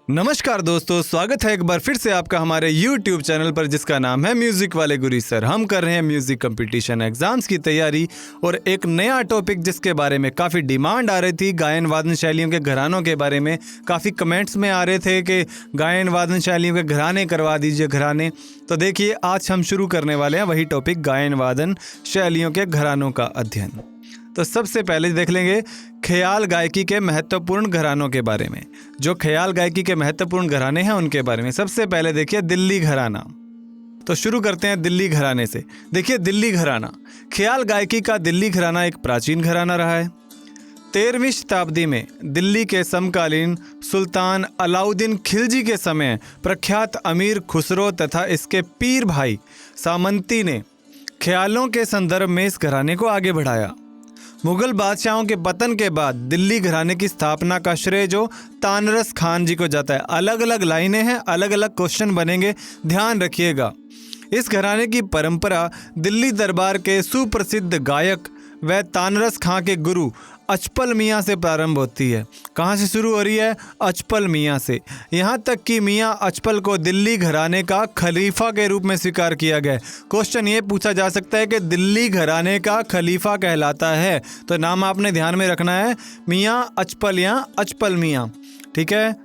नमस्कार दोस्तों, स्वागत है एक बार फिर से आपका हमारे YouTube चैनल पर जिसका नाम है म्यूज़िक वाले गुरी सर। हम कर रहे हैं म्यूज़िक कंपटीशन एग्ज़ाम्स की तैयारी और एक नया टॉपिक जिसके बारे में काफ़ी डिमांड आ रही थी, गायन वादन शैलियों के घरानों के बारे में काफ़ी कमेंट्स में आ रहे थे कि गायन वादन शैलियों के घराने करवा दीजिए घराने। तो देखिए आज हम शुरू करने वाले हैं वही टॉपिक, गायन वादन शैलियों के घरानों का अध्ययन। तो सबसे पहले देख लेंगे ख्याल गायकी के महत्वपूर्ण घरानों के बारे में। जो ख्याल गायकी के महत्वपूर्ण घराने हैं उनके बारे में सबसे पहले देखिए दिल्ली घराना। तो शुरू करते हैं दिल्ली घराने से। देखिए दिल्ली घराना, ख्याल गायकी का दिल्ली घराना एक प्राचीन घराना रहा है। 13वीं शताब्दी में दिल्ली के समकालीन सुल्तान अलाउद्दीन खिलजी के समय प्रख्यात अमीर खुसरो तथा इसके पीर भाई सामंती ने ख्यालों के संदर्भ में इस घराने को आगे बढ़ाया। मुगल बादशाहों के पतन के बाद दिल्ली घराने की स्थापना का श्रेय जो तानरस खान जी को जाता है। अलग अलग लाइनें हैं, अलग अलग क्वेश्चन बनेंगे, ध्यान रखिएगा। इस घराने की परंपरा दिल्ली दरबार के सुप्रसिद्ध गायक व तानरस खां के गुरु अचपल मियाँ से प्रारंभ होती है। कहाँ से शुरू हो रही है? अचपल मियाँ से। यहाँ तक कि मियाँ अचपल को दिल्ली घराने का खलीफा के रूप में स्वीकार किया गया। क्वेश्चन ये पूछा जा सकता है कि दिल्ली घराने का खलीफा कहलाता है, तो नाम आपने ध्यान में रखना है मियाँ अचपल या अचपल मियाँ। ठीक है।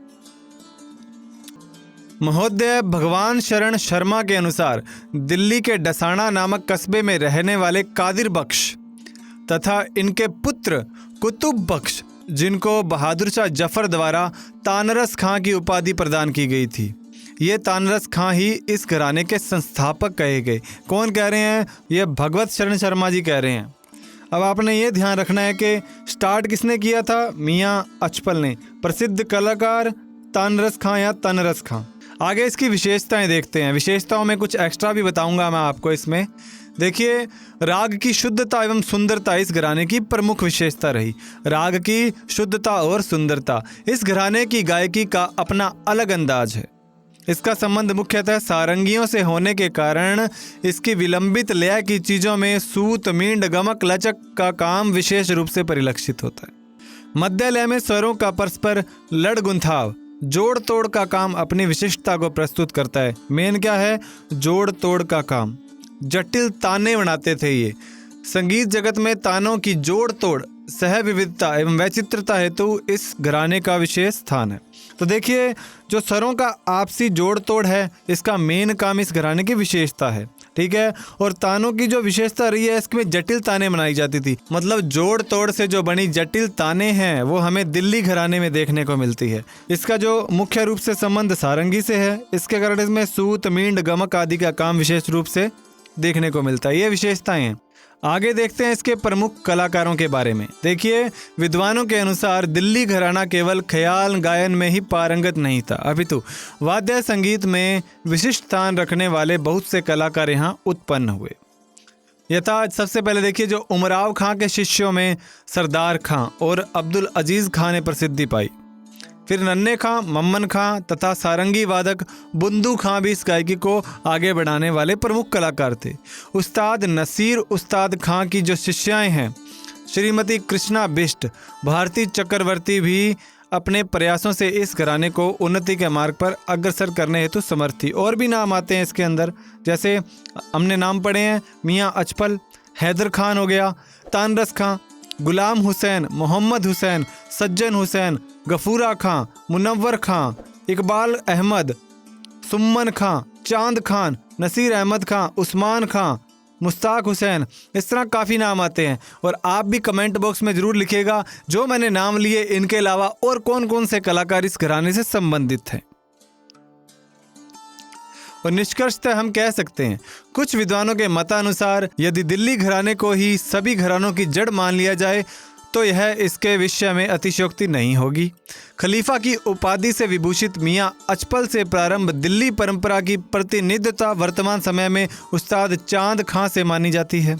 महोदय भगवान शरण शर्मा के अनुसार दिल्ली के डसाना नामक कस्बे में रहने वाले कादिर बख्श तथा इनके पुत्र कुतुब बख्श, जिनको बहादुर शाह जफर द्वारा तानरस खां की उपाधि प्रदान की गई थी, ये तानरस खां ही इस घराने के संस्थापक कहे गए। कौन कह रहे हैं? ये भगवत शरण शर्मा जी कह रहे हैं। अब आपने ये ध्यान रखना है कि स्टार्ट किसने किया था? मियाँ अचपल ने। प्रसिद्ध कलाकार तानरस खां या तनरस खां। आगे इसकी विशेषताएं देखते हैं। विशेषताओं में कुछ एक्स्ट्रा भी बताऊंगा मैं आपको इसमें। देखिए, राग की शुद्धता एवं सुंदरता इस घराने की प्रमुख विशेषता रही। राग की शुद्धता और सुंदरता। इस घराने की गायकी का अपना अलग अंदाज है। इसका संबंध मुख्यतः सारंगियों से होने के कारण इसकी विलंबित लय की चीज़ों में सूत, मींड, गमक, लचक का काम विशेष रूप से परिलक्षित होता है। मध्य लय में स्वरों का परस्पर लड़ गुंथाव, जोड़ तोड़ का काम अपनी विशिष्टता को प्रस्तुत करता है। मेन क्या है? जोड़ तोड़ का काम। जटिल ताने बनाते थे ये। संगीत जगत में तानों की जोड़ तोड़, सह विविधता एवं वैचित्रता हेतु इस घराने का विशेष स्थान है। तो देखिए, जो स्वरों का आपसी जोड़ तोड़ है, इसका मेन काम इस घराने की विशेषता है। ठीक है। और तानों की जो विशेषता रही है, इसमें जटिल ताने बनाई जाती थी। मतलब जोड़ तोड़ से जो बनी जटिल ताने हैं वो हमें दिल्ली घराने में देखने को मिलती है। इसका जो मुख्य रूप से संबंध सारंगी से है, इसके कारण इसमें सूत, मींड, गमक आदि का काम विशेष रूप से देखने को मिलता है। ये विशेषताएं हैं। आगे देखते हैं इसके प्रमुख कलाकारों के बारे में। देखिए, विद्वानों के अनुसार दिल्ली घराना केवल ख्याल गायन में ही पारंगत नहीं था, अपितु वाद्य संगीत में विशिष्ट स्थान रखने वाले बहुत से कलाकार यहाँ उत्पन्न हुए। यथा सबसे पहले देखिए, जो उमराव खां के शिष्यों में सरदार खां और अब्दुल अजीज खां ने प्रसिद्धि पाई। फिर नन्हे खां, मम्मन खां तथा सारंगी वादक बुंदू खां भी इस गायकी को आगे बढ़ाने वाले प्रमुख कलाकार थे। उस्ताद नसीर उस्ताद खां की जो शिष्याएं हैं, श्रीमती कृष्णा बिष्ट, भारती चक्रवर्ती भी अपने प्रयासों से इस घराने को उन्नति के मार्ग पर अग्रसर करने हेतु समर्थ थी। और भी नाम आते हैं इसके अंदर, जैसे हमने नाम पढ़े हैं मियाँ अचपल, हैदर खान हो गया, तानरस खां, गुलाम हुसैन, मोहम्मद हुसैन, सज्जन हुसैन, गफूरा खां, मुनव्वर खां, इकबाल अहमद, सुम्मन खां, चांद खान, नसीर अहमद खां, उस्मान खां, मुश्ताक हुसैन। इस तरह काफ़ी नाम आते हैं। और आप भी कमेंट बॉक्स में ज़रूर लिखिएगा जो मैंने नाम लिए, इनके अलावा और कौन कौन से कलाकार इस घराने से संबंधित हैं। और निष्कर्षतः हम कह सकते हैं, कुछ विद्वानों के मतानुसार यदि दिल्ली घराने को ही सभी घरानों की जड़ मान लिया जाए तो यह इसके विषय में अतिशयोक्ति नहीं होगी। खलीफा की उपाधि से विभूषित मियाँ अचपल से प्रारंभ दिल्ली परंपरा की प्रतिनिधित्व वर्तमान समय में उस्ताद चांद खां से मानी जाती है।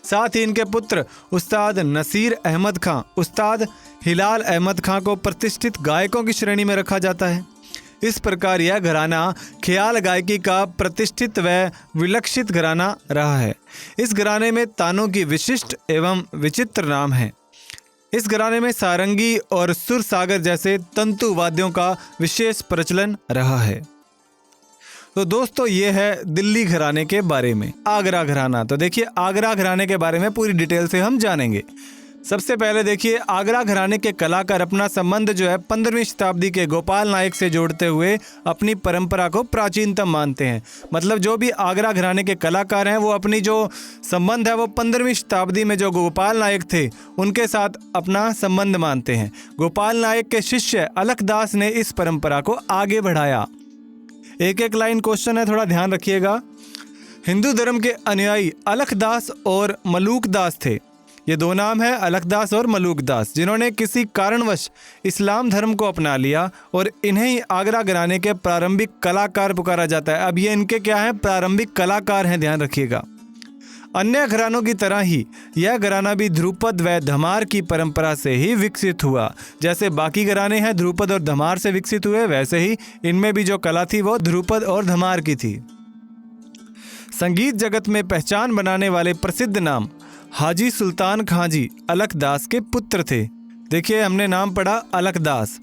साथ ही इनके पुत्र उस्ताद नसीर अहमद खां, उस्ताद हिलाल अहमद खां को प्रतिष्ठित गायकों की श्रेणी में रखा जाता है। इस प्रकार यह घराना ख्याल गायकी का प्रतिष्ठित व विलक्षित घराना रहा है। इस घराने में तानों की विशिष्ट एवं विचित्र नाम है। इस घराने में सारंगी और सुर सागर जैसे तंतु वाद्यों का विशेष प्रचलन रहा है। तो दोस्तों ये है दिल्ली घराने के बारे में। आगरा घराना, तो देखिए आगरा घराने के बारे में पूरी डिटेल से हम जानेंगे। सबसे पहले देखिए आगरा घराने के कलाकार अपना संबंध जो है 15वीं शताब्दी के गोपाल नायक से जोड़ते हुए अपनी परंपरा को प्राचीनतम मानते हैं। मतलब जो भी आगरा घराने के कलाकार हैं वो अपनी जो संबंध है वो 15वीं शताब्दी में जो गोपाल नायक थे उनके साथ अपना संबंध मानते हैं। गोपाल नायक के शिष्य अलखदास ने इस परंपरा को आगे बढ़ाया। एक एक लाइन क्वेश्चन है, थोड़ा ध्यान रखिएगा। हिंदू धर्म के अनुयायी अलखदास और मलूकदास थे। ये दो नाम है, अलखदास और मलूकदास, जिन्होंने किसी कारणवश इस्लाम धर्म को अपना लिया और इन्हें ही आगरा घराने के प्रारंभिक कलाकार पुकारा जाता है। अब ये इनके क्या है, प्रारंभिक कलाकार हैं, ध्यान रखिएगा। अन्य घरानों की तरह ही यह घराना भी ध्रुपद व धमार की परंपरा से ही विकसित हुआ। जैसे बाकी घराने हैं ध्रुपद और धमार से विकसित हुए, वैसे ही इनमें भी जो कला थी वो ध्रुपद और धमार की थी। संगीत जगत में पहचान बनाने वाले प्रसिद्ध नाम हाजी सुल्तान खां जी अलखदास के पुत्र थे। देखिए हमने नाम पढ़ा अलखदास,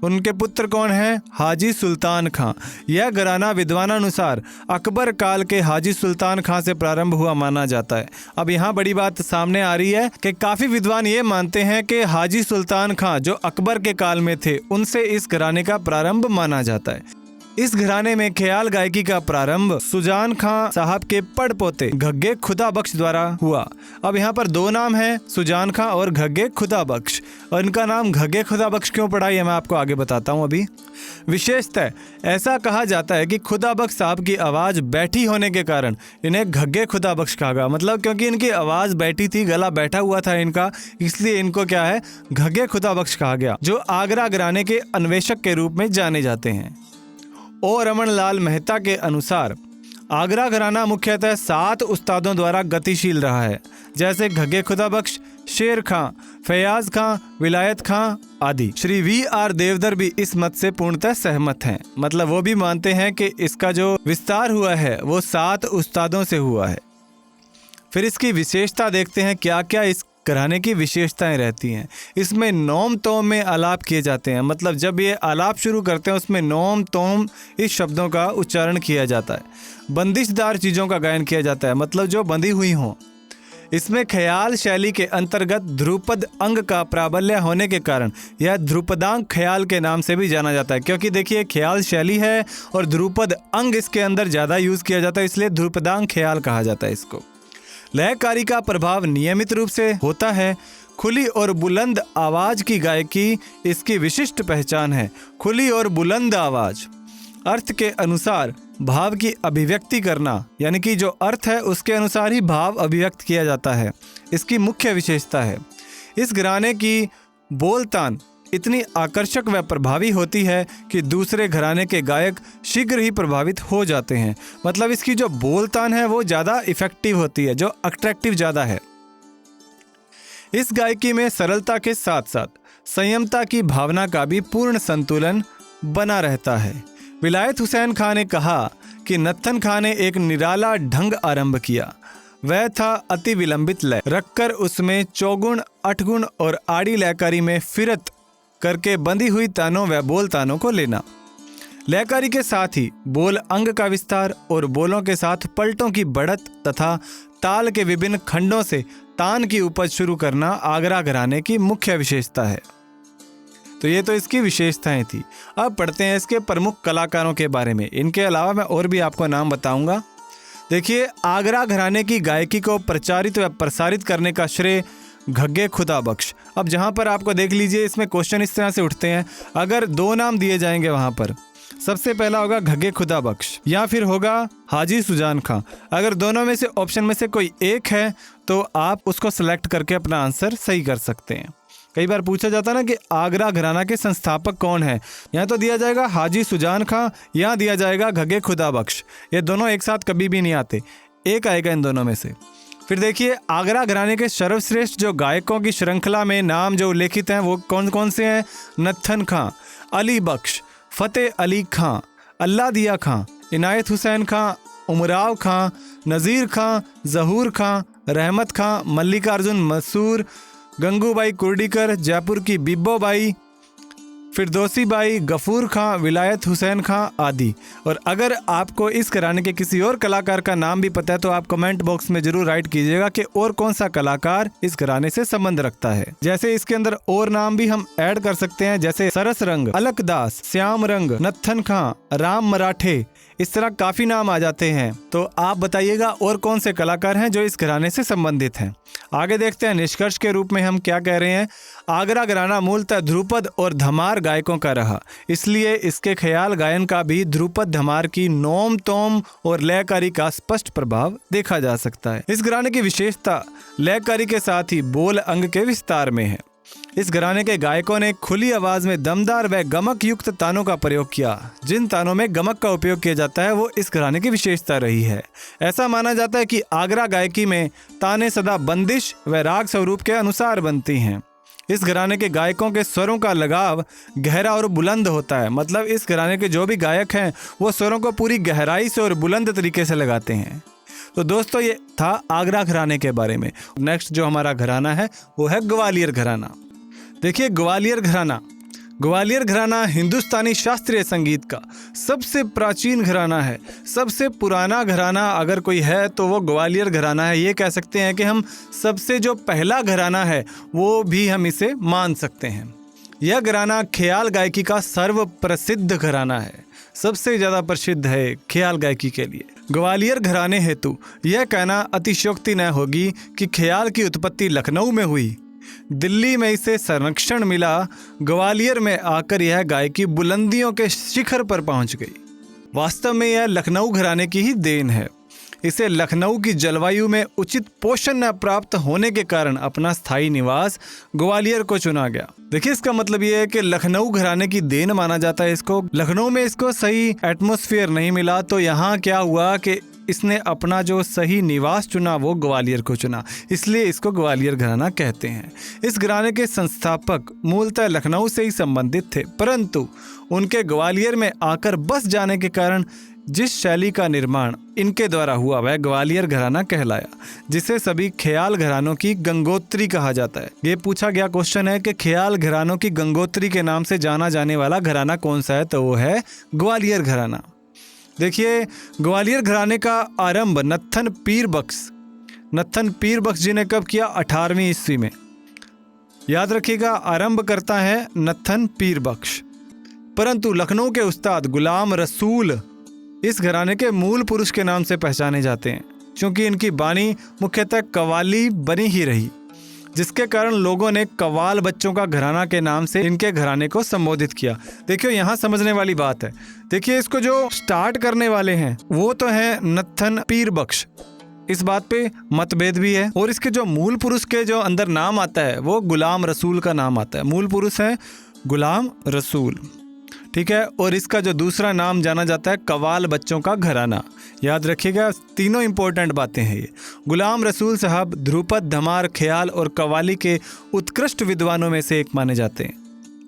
उनके पुत्र कौन हैं, हाजी सुल्तान खां। यह घराना विद्वानानुसार अकबर काल के हाजी सुल्तान खां से प्रारंभ हुआ माना जाता है। अब यहाँ बड़ी बात सामने आ रही है कि काफ़ी विद्वान ये मानते हैं कि हाजी सुल्तान खां जो अकबर के काल में थे उनसे इस घराने का प्रारंभ माना जाता है। इस घराने में ख्याल गायकी का प्रारंभ सुजान खां साहब के पड़पोते घग्गे खुदा बख्श द्वारा हुआ। अब यहाँ पर दो नाम हैं, सुजान खां और घग्गे खुदा बख्श, और इनका नाम घग्गे खुदा बख्श क्यों पड़ा ये मैं आपको आगे बताता हूँ। अभी विशेषतः ऐसा कहा जाता है कि खुदा बख्श साहब की आवाज़ बैठी होने के कारण इन्हें घग्गे खुदा बख्श कहा गया। मतलब क्योंकि इनकी आवाज़ बैठी थी, गला बैठा हुआ था इनका, इसलिए इनको क्या है, घग्गे खुदा बख्श कहा गया, जो आगरा घराने के अन्वेषक के रूप में जाने जाते हैं। ओ रमन लाल मेहता के अनुसार आगरा घराना मुख्यतः 7 उस्तादों द्वारा गतिशील रहा है, जैसे घग्गे खुदा बख्श, शेर खां, फैयाज खां, विलायत खां आदि। श्री V.R. देवधर भी इस मत से पूर्णतः सहमत हैं। मतलब वो भी मानते हैं कि इसका जो विस्तार हुआ है वो 7 उस्तादों से हुआ है। फिर इसकी विशेषता देखते हैं, क्या क्या इस घराने की विशेषताएं रहती हैं। इसमें नोम तोम में आलाप किए जाते हैं। मतलब जब ये आलाप शुरू करते हैं उसमें नोम तोम इस शब्दों का उच्चारण किया जाता है। बंदिशदार चीज़ों का गायन किया जाता है, मतलब जो बंधी हुई हों। इसमें ख्याल शैली के अंतर्गत ध्रुपद अंग का प्राबल्य होने के कारण यह ध्रुपदांग ख्याल के नाम से भी जाना जाता है। क्योंकि देखिए ख्याल शैली है और ध्रुपद अंग इसके अंदर ज़्यादा यूज़ किया जाता है, इसलिए ध्रुपदांग ख्याल कहा जाता है इसको। लयकारी का प्रभाव नियमित रूप से होता है। खुली और बुलंद आवाज़ की गायकी इसकी विशिष्ट पहचान है। खुली और बुलंद आवाज़ अर्थ के अनुसार भाव की अभिव्यक्ति करना, यानी कि जो अर्थ है उसके अनुसार ही भाव अभिव्यक्त किया जाता है, इसकी मुख्य विशेषता है। इस घराने की बोलतान इतनी आकर्षक व प्रभावी होती है कि दूसरे घराने के गायक शीघ्र ही प्रभावित हो जाते हैं। मतलब इसकी जो बोलतान है वो ज़्यादा इफ़ेक्टिव होती है, जो अट्रैक्टिव ज़्यादा है। इस गायकी में सरलता के साथ साथ संयमता की भावना का भी पूर्ण संतुलन बना रहता है। विलायत हुसैन खां ने कहा कि नत्थन खां ने एक निराला ढंग आरंभ किया। वह था अति विलंबित लय रखकर उसमें चौगुण, अठगुण और आड़ी लयकारी में फिरत करके बंधी हुई तानों व बोल तानों को लेना। लयकारी के साथ ही बोल अंग का विस्तार और बोलों के साथ पलटों की बढ़त तथा ताल के विभिन्न खंडों से तान की उपज शुरू करना आगरा घराने की मुख्य विशेषता है। तो ये तो इसकी विशेषताएं थी। अब पढ़ते हैं इसके प्रमुख कलाकारों के बारे में। इनके अलावा मैं और भी आपको नाम बताऊंगा। देखिए आगरा घराने की गायकी को प्रचारित व प्रसारित करने का श्रेय घग्गे खुदा बख्श। अब जहाँ पर आपको देख लीजिए इसमें क्वेश्चन इस तरह से उठते हैं, अगर 2 नाम दिए जाएंगे वहाँ पर सबसे पहला होगा घग्गे खुदा बख्श या फिर होगा हाजी सुजान खां। अगर दोनों में से ऑप्शन में से कोई एक है तो आप उसको सेलेक्ट करके अपना आंसर सही कर सकते हैं। कई बार पूछा जाता है ना कि आगरा घराना के संस्थापक कौन है, यहाँ तो दिया जाएगा हाजी सुजान खां, यहाँ दिया जाएगा घग्गे खुदा बख्श। ये दोनों एक साथ कभी भी नहीं आते, एक आएगा इन दोनों में से। फिर देखिए आगरा घराने के सर्वश्रेष्ठ जो गायकों की श्रृंखला में नाम जो उल्लेखित हैं वो कौन कौन से हैं। नत्थन खां, अली बख्श, फ़तेह अली खां, अल्लाह दिया खां, इनायत हुसैन खां, उमराव खां, नज़ीर खां, ज़हूर खां, रहमत खां, मल्लिकार्जुन मसूर, गंगूबाई कुर्डीकर, जयपुर की बिब्बो बाई, फिरदौसी बाई, गफूर खां, विलायत हुसैन खां आदि। और अगर आपको इस घराने के किसी और कलाकार का नाम भी पता है तो आप कमेंट बॉक्स में जरूर राइट कीजिएगा कि और कौन सा कलाकार इस घराने से संबंध रखता है। जैसे इसके अंदर और नाम भी हम ऐड कर सकते हैं, जैसे सरस रंग, अलकदास, श्याम रंग, नत्थन खां, राम मराठे, इस तरह काफी नाम आ जाते हैं। तो आप बताइएगा और कौन से कलाकार हैं जो इस घराने से संबंधित हैं। आगे देखते हैं निष्कर्ष के रूप में हम क्या कह रहे हैं। आगरा घराना मूलतः ध्रुपद और धमार गायकों का रहा, इसलिए इसके ख्याल गायन का भी ध्रुपद धमार की नोम तोम और लयकारी का स्पष्ट प्रभाव देखा जा सकता है। इस घराने की विशेषता लयकारी के साथ ही बोल अंग के विस्तार में है। इस घराने के गायकों ने खुली आवाज में दमदार व गमक युक्त तानों का प्रयोग किया। जिन तानों में गमक का उपयोग किया जाता है वो इस घराने की विशेषता रही है। ऐसा माना जाता है कि आगरा गायकी में ताने सदा बंदिश व राग स्वरूप के अनुसार बनती हैं। इस घराने के गायकों के स्वरों का लगाव गहरा और बुलंद होता है। मतलब इस घराने के जो भी गायक हैं वो स्वरों को पूरी गहराई से और बुलंद तरीके से लगाते हैं। तो दोस्तों ये था आगरा घराने के बारे में। नेक्स्ट जो हमारा घराना है वो है ग्वालियर घराना। देखिए ग्वालियर घराना हिंदुस्तानी शास्त्रीय संगीत का सबसे प्राचीन घराना है। सबसे पुराना घराना अगर कोई है तो वो ग्वालियर घराना है। ये कह सकते हैं कि हम सबसे जो पहला घराना है वो भी हम इसे मान सकते हैं। यह घराना ख्याल गायकी का सर्व प्रसिद्ध घराना है। सबसे ज़्यादा प्रसिद्ध है ख्याल गायकी के लिए। ग्वालियर घराने हेतु यह कहना अतिशयोक्ति न होगी कि ख्याल की उत्पत्ति लखनऊ में हुई। दिल्ली में इसे संरक्षण मिला। ग्वालियर में आकर यह गायकी बुलंदियों के शिखर पर पहुंच गई। वास्तव में यह लखनऊ घराने की ही देन है। इसे लखनऊ की जलवायु में उचित पोषण न प्राप्त होने के कारण अपना स्थायी निवास ग्वालियर को चुना गया। देखिए इसका मतलब ये है कि लखनऊ घराने की देन माना जाता है इसको। लखनऊ में इसको सही एटमॉस्फेयर नहीं मिला तो यहाँ क्या हुआ कि इसने अपना जो सही निवास चुना वो ग्वालियर को चुना, इसलिए इसको ग्वालियर घराना कहते हैं। इस घराने के संस्थापक मूलतः लखनऊ से ही संबंधित थे, परंतु उनके ग्वालियर में आकर बस जाने के कारण जिस शैली का निर्माण इनके द्वारा हुआ वह ग्वालियर घराना कहलाया, जिसे सभी ख्याल घरानों की गंगोत्री कहा जाता है। ये पूछा गया क्वेश्चन है कि ख्याल घरानों की गंगोत्री के नाम से जाना जाने वाला घराना कौन सा है, तो वो है ग्वालियर घराना। देखिए ग्वालियर घराने का आरंभ नत्थन पीर बख्श जी ने कब किया? 18वीं ईस्वी में। याद रखिएगा आरंभ करता है नत्थन पीर बख्श। परंतु लखनऊ के उस्ताद गुलाम रसूल इस घराने के मूल पुरुष के नाम से पहचाने जाते हैं, क्योंकि इनकी बानी मुख्यतः कव्वाली बनी ही रही, जिसके कारण लोगों ने कव्वाल बच्चों का घराना के नाम से इनके घराने को संबोधित किया। देखियो यहाँ समझने वाली बात है। देखिए इसको जो स्टार्ट करने वाले हैं वो तो है नत्थन पीर बख्श, इस बात पे मतभेद भी है। और इसके जो मूल पुरुष के जो अंदर नाम आता है वो गुलाम रसूल का नाम आता है। मूल पुरुष है गुलाम रसूल, ठीक है। और इसका जो दूसरा नाम जाना जाता है कव्वाल बच्चों का घराना। याद रखिएगा तीनों इंपॉर्टेंट बातें हैं ये। गुलाम रसूल साहब ध्रुपद, धमार, ख्याल और कव्वाली के उत्कृष्ट विद्वानों में से एक माने जाते हैं,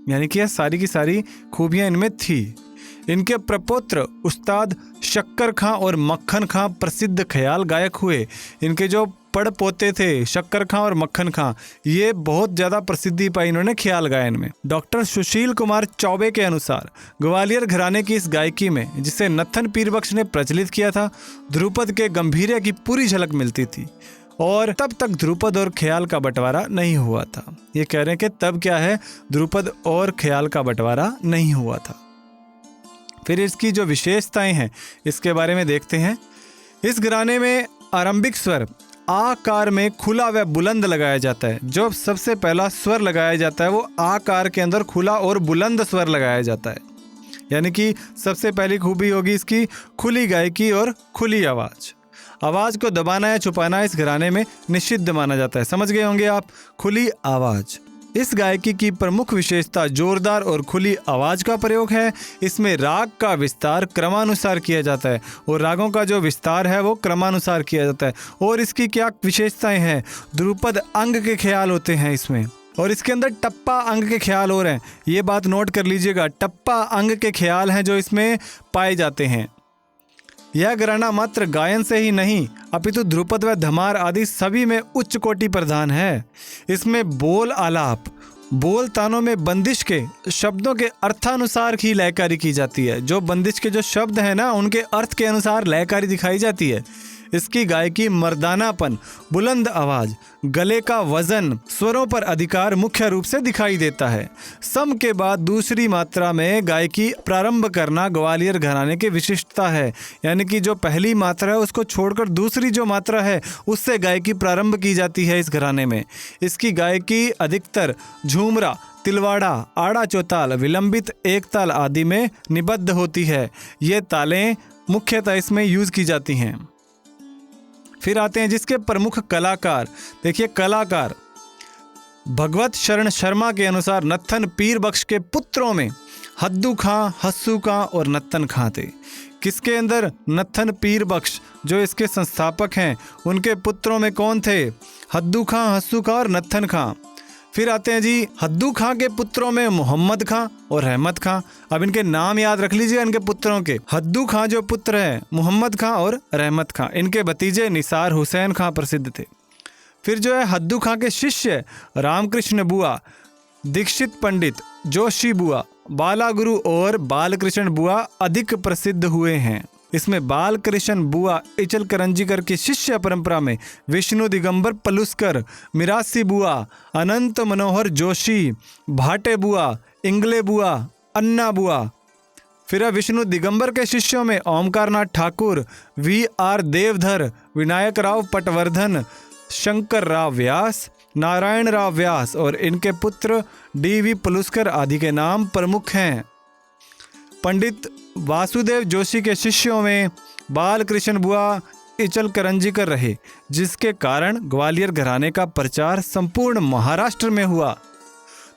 यानी कि यह सारी की सारी खूबियां इनमें थी। इनके प्रपौत्र उस्ताद शक्कर खां और मक्खन खां प्रसिद्ध ख्याल गायक हुए। इनके जो पड़ पोते थे शक्कर खां और मक्खन खां, ये बहुत ज़्यादा प्रसिद्धि पाई इन्होंने ख्याल गायन में। डॉक्टर सुशील कुमार चौबे के अनुसार ग्वालियर घराने की इस गायकी में, जिसे नत्थन पीर बख्श ने प्रचलित किया था, ध्रुपद के गंभीर्य की पूरी झलक मिलती थी और तब तक ध्रुपद और ख्याल का बंटवारा नहीं हुआ था। ये कह रहे हैं कि तब क्या है, ध्रुपद और ख्याल का बंटवारा नहीं हुआ था। फिर इसकी जो विशेषताएं हैं इसके बारे में देखते हैं। इस घराने में आरंभिक स्वर आकार में खुला व बुलंद लगाया जाता है। जो सबसे पहला स्वर लगाया जाता है वो आकार के अंदर खुला और बुलंद स्वर लगाया जाता है, यानी कि सबसे पहली खूबी होगी इसकी खुली गायकी और खुली आवाज़ को दबाना या छुपाना इस घराने में निषिद्ध माना जाता है। समझ गए होंगे आप, खुली आवाज़। इस गायकी की प्रमुख विशेषता जोरदार और खुली आवाज़ का प्रयोग है। इसमें राग का विस्तार क्रमानुसार किया जाता है और रागों का जो विस्तार है वो क्रमानुसार किया जाता है। और इसकी क्या विशेषताएं हैं, ध्रुपद अंग के ख्याल होते हैं इसमें, और इसके अंदर टप्पा अंग के ख्याल हो रहे हैं। ये बात नोट कर लीजिएगा, टप्पा अंग के ख्याल हैं जो इसमें पाए जाते हैं। यह घराना मात्र गायन से ही नहीं अपितु ध्रुपद व धमार आदि सभी में उच्च कोटि प्रधान है। इसमें बोल आलाप, बोल तानों में बंदिश के शब्दों के अर्थानुसार ही लयकारी की जाती है। जो बंदिश के जो शब्द हैं ना, उनके अर्थ के अनुसार लयकारी दिखाई जाती है। इसकी गायकी मर्दानापन, बुलंद आवाज, गले का वजन, स्वरों पर अधिकार मुख्य रूप से दिखाई देता है। सम के बाद दूसरी मात्रा में गायकी प्रारंभ करना ग्वालियर घराने की विशिष्टता है। यानी कि जो पहली मात्रा है उसको छोड़कर दूसरी जो मात्रा है उससे गायकी प्रारंभ की जाती है इस घराने में। इसकी गायकी अधिकतर झूमरा, तिलवाड़ा, आड़ा चौताल, विलंबित एक ताल आदि में निबद्ध होती है। ये तालें मुख्यतः इसमें यूज की जाती हैं। फिर आते हैं जिसके प्रमुख कलाकार। देखिए कलाकार भगवत शरण शर्मा के अनुसार नत्थन पीर बख्श के पुत्रों में हद्दू खां, हस्सू खां और नत्थन खां थे। किसके अंदर? नत्थन पीर बख्श जो इसके संस्थापक हैं, उनके पुत्रों में कौन थे? हद्दू खां, हस्सू खां और नत्थन खां। फिर आते हैं जी हद्दू खां के पुत्रों में मोहम्मद खां और रहमत खां। अब इनके नाम याद रख लीजिए इनके पुत्रों के। हद्दू खां जो पुत्र है, मोहम्मद खां और रहमत खां। इनके भतीजे निसार हुसैन खां प्रसिद्ध थे। फिर जो है हद्दू खां के शिष्य रामकृष्ण बुआ, दीक्षित पंडित, जोशी बुआ, बाला गुरु और बालकृष्ण बुआ अधिक प्रसिद्ध हुए हैं। इसमें बालकृष्ण बुआ इचल करंजीकर की शिष्य परंपरा में विष्णु दिगंबर पलुस्कर, मिरासी बुआ, अनंत मनोहर जोशी, भाटे बुआ, इंगले बुआ, अन्ना बुआ। फिर विष्णु दिगंबर के शिष्यों में ओमकारनाथ ठाकुर, VR देवधर, विनायक राव पटवर्धन, शंकर राव व्यास, नारायण राव व्यास और इनके पुत्र DV पलुस्कर आदि के नाम प्रमुख हैं। पंडित वासुदेव जोशी के शिष्यों में बालकृष्ण बुआ इचल करंजीकर रहे, जिसके कारण ग्वालियर घराने का प्रचार संपूर्ण महाराष्ट्र में हुआ।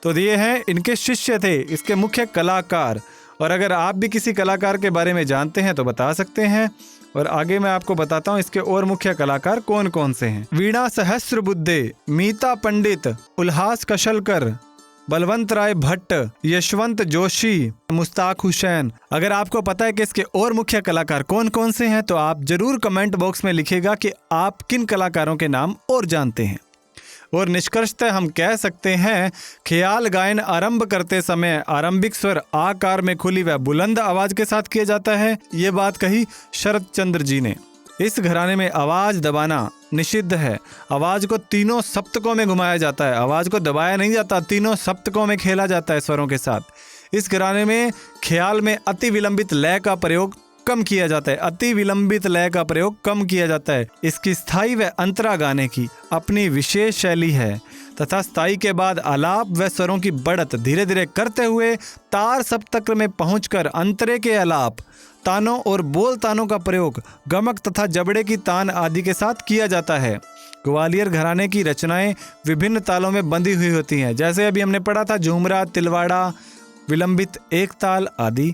तो ये हैं इनके शिष्य थे, इसके मुख्य कलाकार। और अगर आप भी किसी कलाकार के बारे में जानते हैं तो बता सकते हैं, और आगे मैं आपको बताता हूँ इसके और मुख्य कलाकार कौन कौन से हैं। वीणा सहस्त्रबुद्धे, मीता पंडित, उल्हास कशलकर, बलवंत राय भट्ट, यशवंत जोशी, मुस्ताक हुसैन। अगर आपको पता है कि इसके और मुख्य कलाकार कौन कौन से हैं तो आप जरूर कमेंट बॉक्स में लिखिएगा कि आप किन कलाकारों के नाम और जानते हैं। और निष्कर्षतः हम कह सकते हैं ख्याल गायन आरंभ करते समय आरंभिक स्वर आकार में खुली व बुलंद आवाज के साथ किया जाता है। ये बात कही शरद चंद्र जी ने। इस घराने में आवाज दबाना निषिद्ध है। आवाज को तीनों सप्तकों में घुमाया जाता है, आवाज को दबाया नहीं जाता, तीनों सप्तकों में खेला जाता है स्वरों के साथ। इस घराने में ख्याल में अति विलंबित लय का प्रयोग कम किया जाता है, अति विलंबित लय का प्रयोग कम किया जाता है। इसकी स्थाई व अंतरा गाने की अपनी विशेष शैली है तथा स्थाई के बाद आलाप व स्वरों की बढ़त धीरे धीरे करते हुए तार सप्तक में पहुंचकर अंतरे के आलाप, तानों और बोल तानों का प्रयोग गमक तथा जबड़े की तान आदि के साथ किया जाता है। ग्वालियर घराने की रचनाएं विभिन्न तालों में बंधी हुई होती हैं, जैसे अभी हमने पढ़ा था झूमरा, तिलवाड़ा, विलंबित एक ताल आदि।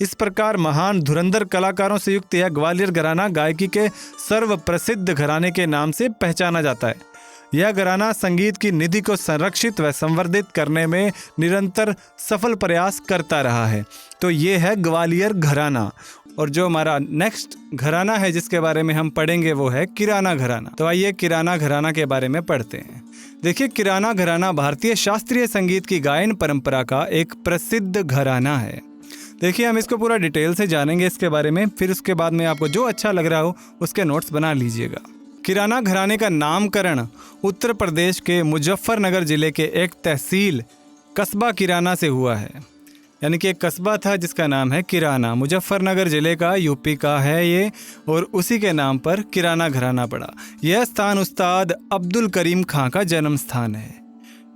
इस प्रकार महान धुरंधर कलाकारों से युक्त यह ग्वालियर घराना गायकी के सर्व प्रसिद्ध घराने के नाम से पहचाना जाता है। यह घराना संगीत की निधि को संरक्षित व संवर्धित करने में निरंतर सफल प्रयास करता रहा है। तो ये है ग्वालियर घराना। और जो हमारा नेक्स्ट घराना है जिसके बारे में हम पढ़ेंगे वो है किराना घराना। तो आइए किराना घराना के बारे में पढ़ते हैं। देखिए किराना घराना भारतीय शास्त्रीय संगीत की गायन परंपरा का एक प्रसिद्ध घराना है। देखिए हम इसको पूरा डिटेल से जानेंगे इसके बारे में, फिर उसके बाद में आपको जो अच्छा लग रहा हो उसके नोट्स बना लीजिएगा। किराना घराने का नामकरण उत्तर प्रदेश के मुजफ्फरनगर जिले के एक तहसील कस्बा किराना से हुआ है। यानी कि एक कस्बा था जिसका नाम है किराना, मुजफ्फरनगर जिले का, यूपी का है ये, और उसी के नाम पर किराना घराना पड़ा। यह स्थान उस्ताद अब्दुल करीम खां का जन्म स्थान है।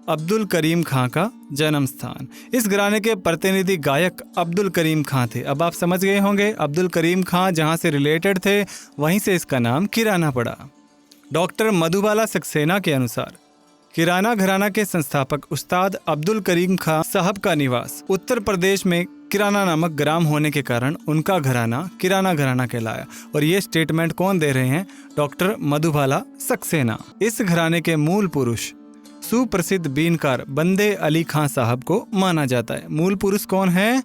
अब्दुल करीम खां का जन्म स्थान। इस घराने के प्रतिनिधि गायक अब्दुल करीम खां थे। अब आप समझ गए होंगे अब्दुल करीम खां जहां से रिलेटेड थे वहीं से इसका नाम किराना पड़ा। डॉक्टर मधुबाला सक्सेना के अनुसार किराना घराना के संस्थापक उस्ताद अब्दुल करीम खां साहब का निवास उत्तर प्रदेश में किराना नामक ग्राम होने के कारण उनका घराना किराना घराना कहलाया। और ये स्टेटमेंट कौन दे रहे हैं? डॉक्टर मधुबाला सक्सेना। इस घराने के मूल पुरुष सुप्रसिद्ध बीनकार बंदे अली खां साहब को माना जाता है। मूल पुरुष कौन है?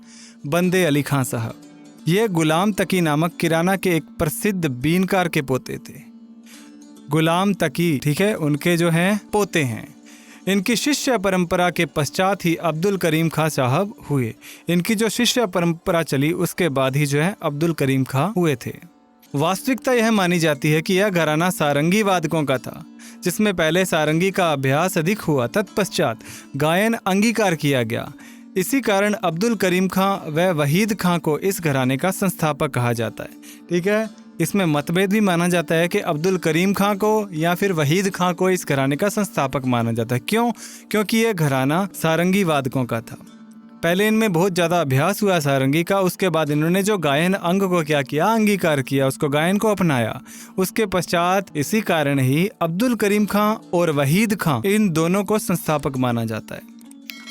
बंदे अली खां साहब। ये गुलाम तकी नामक किराना के एक प्रसिद्ध बीनकार के पोते थे। गुलाम तकी, ठीक है, उनके जो हैं पोते हैं। इनकी शिष्य परंपरा के पश्चात ही अब्दुल करीम खां साहब हुए। इनकी जो शिष्य परंपरा चली उसके बाद ही जो है अब्दुल करीम खां हुए थे। वास्तविकता यह मानी जाती है कि यह घराना सारंगी वादकों का था, जिसमें पहले सारंगी का अभ्यास अधिक हुआ, तत्पश्चात गायन अंगीकार किया गया। इसी कारण अब्दुल करीम खां व वहीद खां को इस घराने का संस्थापक कहा जाता है। ठीक है, इसमें मतभेद भी माना जाता है कि अब्दुल करीम खां को या फिर वहीद खां को इस घराने का संस्थापक माना जाता है। क्यों? क्योंकि यह घराना सारंगी वादकों का था। पहले इनमें बहुत ज़्यादा अभ्यास हुआ सारंगी का, उसके बाद इन्होंने जो गायन अंग को क्या किया, अंगीकार किया, उसको गायन को अपनाया। उसके पश्चात इसी कारण ही अब्दुल करीम खां और वहीद खां इन दोनों को संस्थापक माना जाता है।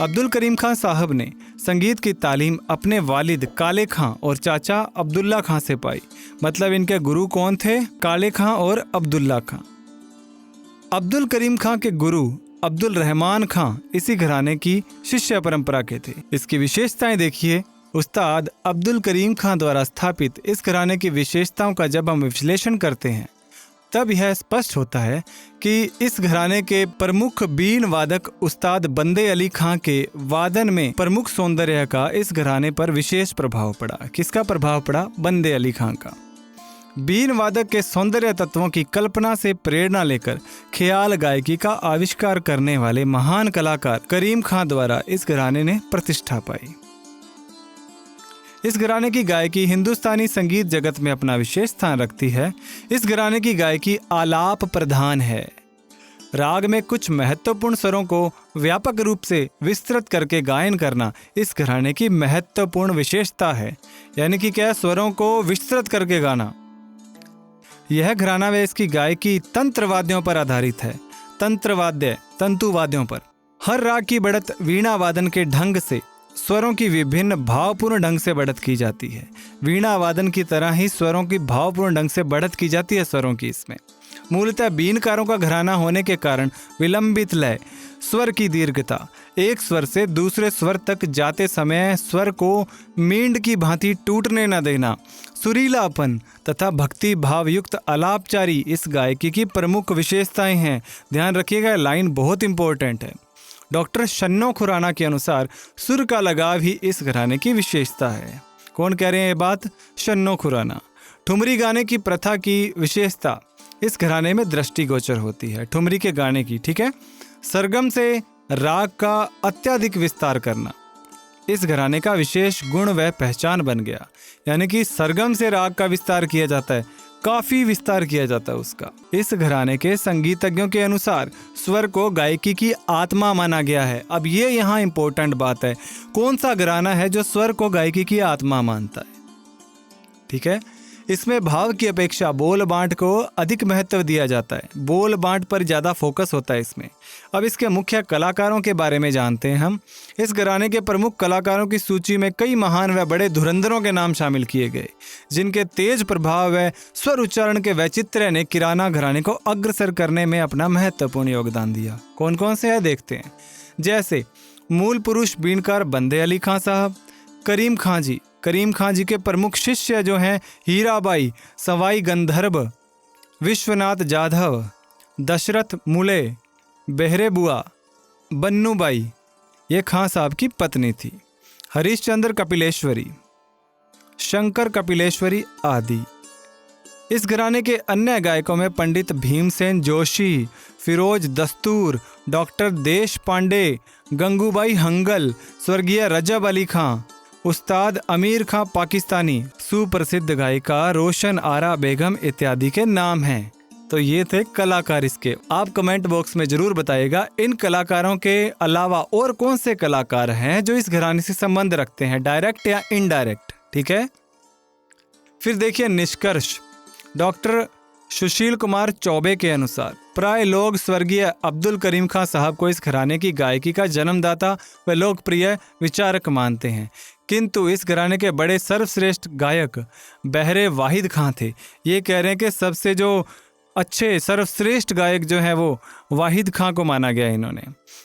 अब्दुल करीम खां साहब ने संगीत की तालीम अपने वालिद काले खां और चाचा अब्दुल्ला खां से पाई। मतलब इनके गुरु कौन थे? काले खां और अब्दुल्ला खां। अब्दुल करीम खां के गुरु अब्दुल रहमान खां इसी घराने की शिष्य परंपरा के थे। इसकी विशेषताएं देखिए। उस्ताद अब्दुल करीम खां द्वारा स्थापित इस घराने की विशेषताओं का जब हम विश्लेषण करते हैं तब यह स्पष्ट होता है कि इस घराने के प्रमुख बीन वादक उस्ताद बंदे अली खां के वादन में प्रमुख सौंदर्य का इस घराने पर विशेष प्रभाव पड़ा। किसका प्रभाव पड़ा? बंदे अली खां का। बीन वादक के सौंदर्य तत्वों की कल्पना से प्रेरणा लेकर ख्याल गायकी का आविष्कार करने वाले महान कलाकार करीम खां द्वारा इस घराने ने प्रतिष्ठा पाई। इस घराने की गायकी हिंदुस्तानी संगीत जगत में अपना विशेष स्थान रखती है। इस घराने की गायकी आलाप प्रधान है। राग में कुछ महत्वपूर्ण स्वरों को व्यापक रूप से विस्तृत करके गायन करना इस घराने की महत्वपूर्ण विशेषता है। यानी कि क्या? स्वरों को विस्तृत करके गाना। यह घराना व इसकी गायकी तंत्र वाद्यों पर आधारित है। तंत्र वाद्य, तंतु वाद्यों पर। हर राग की बढ़त वीणा वादन के ढंग से स्वरों की विभिन्न भावपूर्ण ढंग से बढ़त की जाती है। वीणा वादन की तरह ही स्वरों की भावपूर्ण ढंग से बढ़त की जाती है स्वरों की। इसमें मूलतः बीनकारों का घराना होने के कारण विलंबित लय, स्वर की दीर्घता, एक स्वर से दूसरे स्वर तक जाते समय स्वर को मींड की भांति टूटने न देना, सुरीलापन तथा भक्ति भाव युक्त आलापचारी इस गायकी की प्रमुख विशेषताएं हैं। ध्यान रखिएगा, लाइन बहुत इंपॉर्टेंट है। डॉक्टर शन्नो खुराना के अनुसार सुर का लगाव ही इस घराने की विशेषता है। कौन कह रहे हैं ये बात? शन्नो खुराना। ठुमरी गाने की प्रथा की विशेषता इस घराने में दृष्टिगोचर होती है। ठुमरी के गाने की, ठीक है। सरगम से राग का अत्यधिक विस्तार करना इस घराने का विशेष गुण व पहचान बन गया। यानी कि सरगम से राग का विस्तार किया जाता है, काफी विस्तार किया जाता है उसका। इस घराने के संगीतज्ञों के अनुसार स्वर को गायकी की आत्मा माना गया है। अब ये यहाँ इंपॉर्टेंट बात है, कौन सा घराना है जो स्वर को गायकी की आत्मा मानता है? ठीक है, इसमें भाव की अपेक्षा बोल बांट को अधिक महत्व दिया जाता है। बोल बांट पर ज़्यादा फोकस होता है इसमें। अब इसके मुख्य कलाकारों के बारे में जानते हैं हम। इस घराने के प्रमुख कलाकारों की सूची में कई महान व बड़े धुरंधरों के नाम शामिल किए गए, जिनके तेज प्रभाव व स्वर उच्चारण के वैचित्र्य ने किराना घराने को अग्रसर करने में अपना महत्वपूर्ण योगदान दिया। कौन कौन से है देखते हैं। जैसे मूल पुरुष बीनकार बंदे अली खां साहब, करीम खां जी के प्रमुख शिष्य जो हैं हीराबाई, सवाई गंधर्व, विश्वनाथ जाधव, दशरथ मुले, बेहरे बुआ, बन्नूबाई, ये खां साहब की पत्नी थी। हरिश्चंद्र कपिलेश्वरी, शंकर कपिलेश्वरी आदि। इस घराने के अन्य गायकों में पंडित भीमसेन जोशी, फिरोज दस्तूर, डॉक्टर देश पांडे, गंगूबाई हंगल, स्वर्गीय रजब अली खां, उस्ताद अमीर खां पाकिस्तानी, सुप्रसिद्ध गायिका रोशन आरा बेगम इत्यादि के नाम हैं। तो ये थे कलाकार इसके। आप कमेंट बॉक्स में जरूर बताइएगा इन कलाकारों के अलावा और कौन से कलाकार हैं जो इस घराने से संबंध रखते हैं, डायरेक्ट या इनडायरेक्ट। ठीक है, फिर देखिए निष्कर्ष। डॉक्टर सुशील कुमार चौबे के अनुसार प्राय लोग स्वर्गीय अब्दुल करीम खां साहब को इस घराने की गायकी का जन्मदाता व लोकप्रिय विचारक मानते हैं, किंतु इस घराने के बड़े सर्वश्रेष्ठ गायक बहरे वाहिद खां थे। ये कह रहे हैं कि सबसे जो अच्छे सर्वश्रेष्ठ गायक जो हैं वो वाहिद खां को माना गया इन्होंने।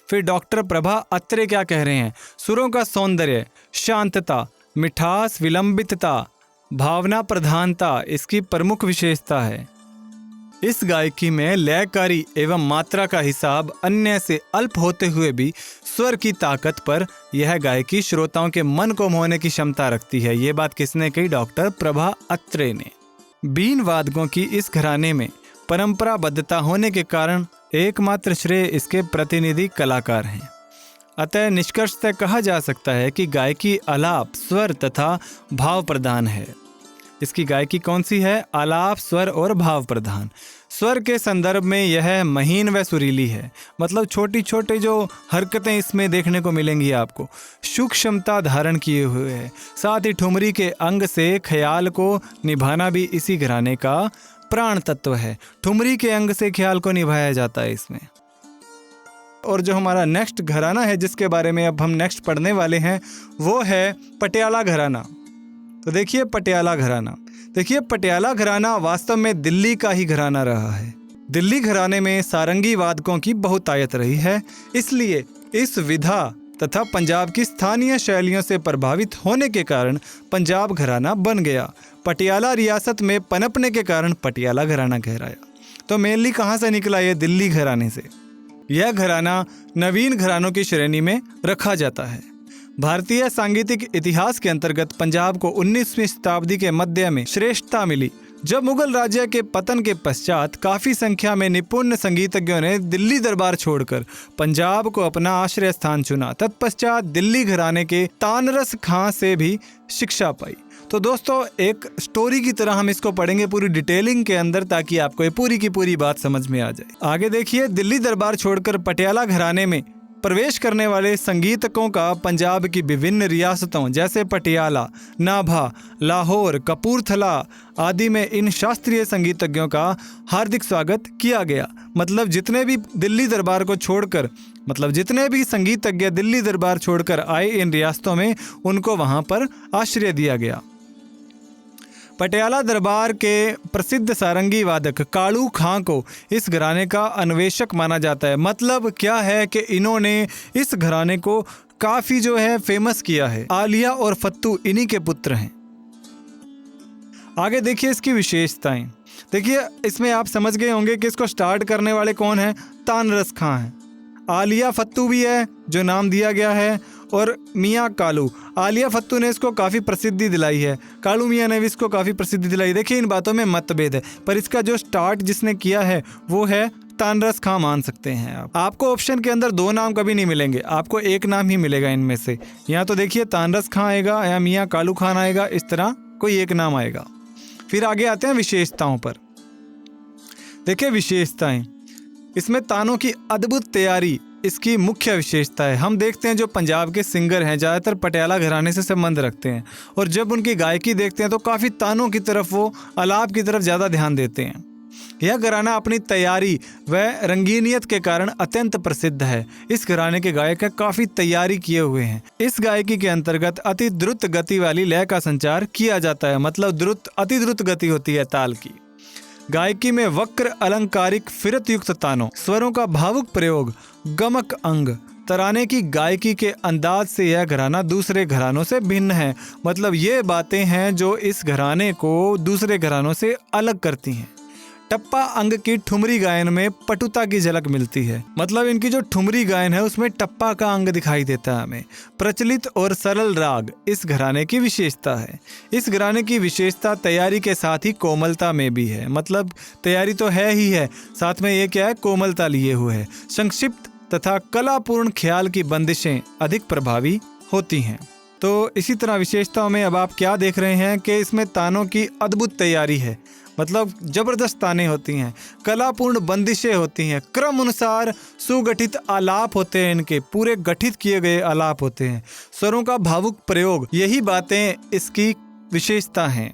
फिर डॉक्टर प्रभा अत्रे क्या कह रहे हैं? सुरों का सौंदर्य, शांतता, मिठास, विलंबितता, भावना प्रधानता इसकी प्रमुख विशेषता है। इस गायकी में लयकारी एवं मात्रा का हिसाब अन्य से अल्प होते हुए भी स्वर की ताकत पर यह गायकी श्रोताओं के मन को मोहने की क्षमता रखती है। ये बात किसने कही? डॉक्टर प्रभा अत्रे ने। बीन वादकों की इस घराने में परंपराबद्धता होने के कारण एकमात्र श्रेय इसके प्रतिनिधि कलाकार हैं। अतः निष्कर्षतः कहा जा सकता है कि गायकी आलाप, स्वर तथा भाव प्रधान है। इसकी गायकी कौन सी है? आलाप, स्वर और भाव प्रधान। स्वर के संदर्भ में यह महीन व सुरीली है, मतलब छोटी छोटी जो हरकतें इसमें देखने को मिलेंगी आपको, सूक्ष्मता धारण किए हुए है। साथ ही ठुमरी के अंग से ख्याल को निभाना भी इसी घराने का प्राण तत्व है। ठुमरी के अंग से ख्याल को निभाया जाता है इसमें। और जो हमारा नेक्स्ट घराना है जिसके बारे में अब हम नेक्स्ट पढ़ने वाले हैं वो है पटियाला घराना। तो देखिए पटियाला घराना। देखिए पटियाला घराना वास्तव में दिल्ली का ही घराना रहा है। दिल्ली घराने में सारंगी वादकों की बहुतायत रही है, इसलिए इस विधा तथा पंजाब की स्थानीय शैलियों से प्रभावित होने के कारण पंजाब घराना बन गया। पटियाला रियासत में पनपने के कारण पटियाला घराना कहलाया। तो मेनली कहाँ से निकला? ये दिल्ली घराने से। यह घराना नवीन घरानों की श्रेणी में रखा जाता है। भारतीय सांगीतिक इतिहास के अंतर्गत पंजाब को 19वीं शताब्दी के मध्य में श्रेष्ठता मिली, जब मुगल राज्य के पतन के पश्चात काफ़ी संख्या में निपुण संगीतज्ञों ने दिल्ली दरबार छोड़कर पंजाब को अपना आश्रय स्थान चुना। तत्पश्चात दिल्ली घराने के तानरस खां से भी शिक्षा पाई। तो दोस्तों एक स्टोरी की तरह हम इसको पढ़ेंगे पूरी डिटेलिंग के अंदर, ताकि आपको ये पूरी की पूरी बात समझ में आ जाए। आगे देखिए, दिल्ली दरबार छोड़कर पटियाला घराने में प्रवेश करने वाले संगीतकों का पंजाब की विभिन्न रियासतों जैसे पटियाला, नाभा, लाहौर, कपूरथला आदि में इन शास्त्रीय संगीतज्ञों का हार्दिक स्वागत किया गया। मतलब जितने भी दिल्ली दरबार को छोड़कर, मतलब जितने भी संगीतज्ञ दिल्ली दरबार छोड़कर आए इन रियासतों में, उनको वहाँ पर आश्रय दिया गया। पटियाला दरबार के प्रसिद्ध सारंगी वादक कालू खां को इस घराने का अन्वेषक माना जाता है। मतलब क्या है कि इन्होंने इस घराने को काफ़ी जो है फेमस किया है। आलिया और फत्तू इन्हीं के पुत्र हैं। आगे देखिए इसकी विशेषताएं। देखिए इसमें आप समझ गए होंगे कि इसको स्टार्ट करने वाले कौन हैं? तानरस खां हैं। आलिया फत्तू भी है जो नाम दिया गया है, और मियाँ कालू। आलिया फत्तू ने इसको काफ़ी प्रसिद्धि दिलाई है, कालू मियाँ ने भी इसको काफ़ी प्रसिद्धि दिलाई। देखिए इन बातों में मतभेद है, पर इसका जो स्टार्ट जिसने किया है वो है तानरस खां मान सकते हैं आप। आपको ऑप्शन के अंदर दो नाम कभी नहीं मिलेंगे, आपको एक नाम ही मिलेगा इनमें से। यहाँ तो देखिए तानरस खां आएगा या मियाँ कालू खान आएगा, इस तरह कोई एक नाम आएगा। फिर आगे आते हैं विशेषताओं पर। देखिए विशेषताएं, इसमें तानों की अद्भुत तैयारी इसकी मुख्य विशेषता है। हम देखते हैं जो पंजाब के सिंगर हैं ज़्यादातर पटियाला घराने से संबंध रखते हैं, और जब उनकी गायकी देखते हैं तो काफ़ी तानों की तरफ, वो आलाप की तरफ ज़्यादा ध्यान देते हैं। यह घराना अपनी तैयारी व रंगीनियत के कारण अत्यंत प्रसिद्ध है। इस घराने के गायक काफ़ी तैयारी किए हुए हैं। इस गायकी के अंतर्गत अति द्रुत गति वाली लय का संचार किया जाता है, मतलब अति द्रुत गति होती है ताल की। गायकी में वक्र अलंकारिक फिरत युक्त तानों, स्वरों का भावुक प्रयोग, गमक अंग, तराने की गायकी के अंदाज से यह घराना दूसरे घरानों से भिन्न है। मतलब ये बातें हैं जो इस घराने को दूसरे घरानों से अलग करती हैं। टप्पा अंग की ठुमरी गायन में पटुता की झलक मिलती है। मतलब इनकी जो ठुमरी गायन है उसमें टप्पा का अंग दिखाई देता है हमें। प्रचलित और सरल राग इस घराने की विशेषता है। इस घराने की विशेषता तैयारी के साथ ही कोमलता में भी है। मतलब तैयारी तो है ही है, साथ में ये क्या है, कोमलता लिए हुए है। संक्षिप्त तथा कलापूर्ण ख्याल की बंदिशें अधिक प्रभावी होती हैं। तो इसी तरह विशेषताओं में अब आप क्या देख रहे हैं कि इसमें तानों की अद्भुत तैयारी है। मतलब जबरदस्त ताने होती हैं, कलापूर्ण बंदिशें होती हैं, क्रम अनुसार सुगठित आलाप होते हैं, इनके पूरे गठित किए गए आलाप होते हैं, स्वरों का भावुक प्रयोग, यही बातें इसकी विशेषता हैं।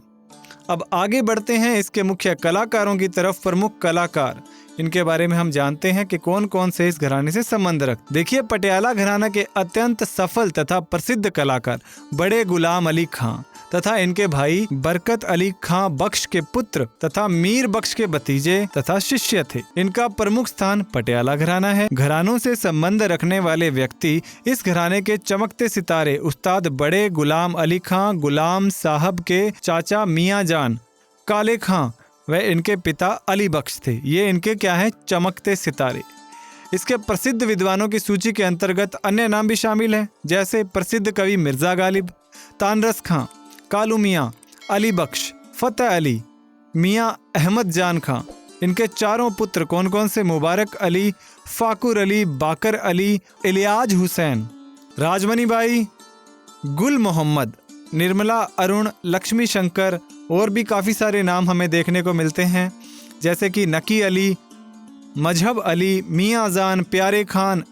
अब आगे बढ़ते हैं इसके मुख्य कलाकारों की तरफ। प्रमुख कलाकार, इनके बारे में हम जानते हैं कि कौन कौन से इस घराने से संबंध रखते। देखिए पटियाला घराना के अत्यंत सफल तथा प्रसिद्ध कलाकार बड़े गुलाम अली खां, तथा इनके भाई बरकत अली खां बख्श के पुत्र तथा मीर बख्श के भतीजे तथा शिष्य थे। इनका प्रमुख स्थान पटियाला घराना है। घरानों से संबंध रखने वाले व्यक्ति इस घराने के चमकते सितारे उस्ताद बड़े गुलाम अली खां गुलाम साहब के चाचा मियाँ जान काले खां व इनके पिता अली बख्श थे। ये इनके क्या है, चमकते सितारे। इसके प्रसिद्ध विद्वानों की सूची के अंतर्गत अन्य नाम भी शामिल हैं, जैसे प्रसिद्ध कवि मिर्जा गालिब, तानरस खां, कालू मियाँ, अली बख्श, फतेह अली, मियाँ अहमद जान खां। इनके चारों पुत्र कौन कौन से? मुबारक अली, फाकुर अली, बाकर अली, इलियाज हुसैन, राजमनी बाई, गुल मोहम्मद, निर्मला अरुण, लक्ष्मी शंकर और भी काफ़ी सारे नाम हमें देखने को मिलते हैं, जैसे कि नकी अली, मजहब अली, मियाँ जान, प्यारे खान,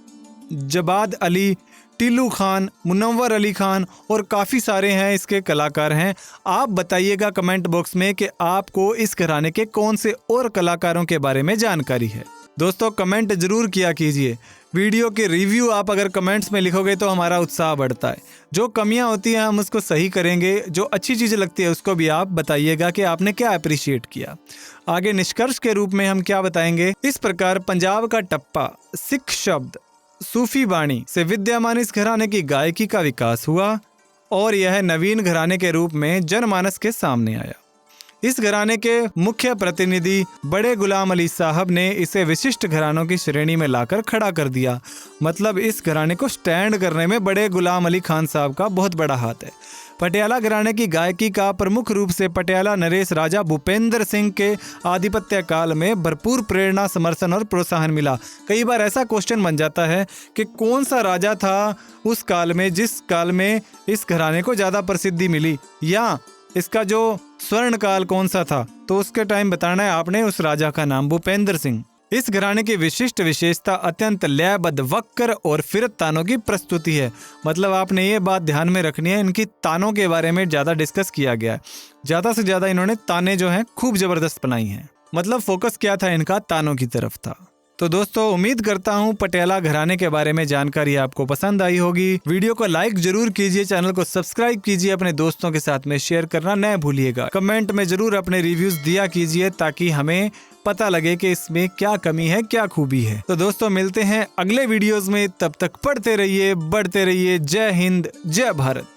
जबाद अली, टिल्लू खान, मुनव्वर अली खान और काफ़ी सारे हैं इसके कलाकार हैं। आप बताइएगा कमेंट बॉक्स में कि आपको इस घराने के कौन से और कलाकारों के बारे में जानकारी है। दोस्तों कमेंट जरूर किया कीजिए। वीडियो के रिव्यू आप अगर कमेंट्स में लिखोगे तो हमारा उत्साह बढ़ता है। जो कमियां होती हैं हम उसको सही करेंगे, जो अच्छी चीज़ें लगती है उसको भी आप बताइएगा कि आपने क्या अप्रिशिएट किया। आगे निष्कर्ष के रूप में हम क्या बताएंगे। इस प्रकार पंजाब का टप्पा, सिख शब्द, सूफी बाणी से विद्यमान इस घराने की गायकी का विकास हुआ और यह नवीन घराने के रूप में जनमानस के सामने आया। इस घराने के मुख्य प्रतिनिधि बड़े गुलाम अली साहब ने इसे विशिष्ट घरानों की श्रेणी में लाकर खड़ा कर दिया। मतलब इस घराने को स्टैंड करने में बड़े गुलाम अली खान साहब का बहुत बड़ा हाथ है। पटियाला घराने की गायकी का प्रमुख रूप से पटियाला नरेश राजा भूपेंद्र सिंह के आधिपत्य काल में भरपूर प्रेरणा, समर्थन और प्रोत्साहन मिला। कई बार ऐसा क्वेश्चन बन जाता है कि कौन सा राजा था उस काल में जिस काल में इस घराने को ज़्यादा प्रसिद्धि मिली, या इसका जो स्वर्ण काल कौन सा था, तो उसके टाइम बताना है आपने। उस राजा का नाम भूपेंद्र सिंह। इस घराने की विशिष्ट विशेषता अत्यंत लयबद्ध, वक्र और फिरत तानों की प्रस्तुति है। मतलब आपने ये बात ध्यान में रखनी है, इनकी तानों के बारे में ज़्यादा डिस्कस किया गया है। ज़्यादा से ज़्यादा इन्होंने ताने जो हैं खूब ज़बरदस्त बनाई हैं। मतलब फोकस क्या था इनका, तानों की तरफ था। तो दोस्तों उम्मीद करता हूँ पटियाला घराने के बारे में जानकारी आपको पसंद आई होगी। वीडियो को लाइक जरूर कीजिए, चैनल को सब्सक्राइब कीजिए, अपने दोस्तों के साथ में शेयर करना न भूलिएगा। कमेंट में जरूर अपने रिव्यूज दिया कीजिए ताकि हमें पता लगे कि इसमें क्या कमी है, क्या खूबी है। तो दोस्तों मिलते हैं अगले वीडियोज में, तब तक पढ़ते रहिए, बढ़ते रहिए। जय हिंद, जय भारत।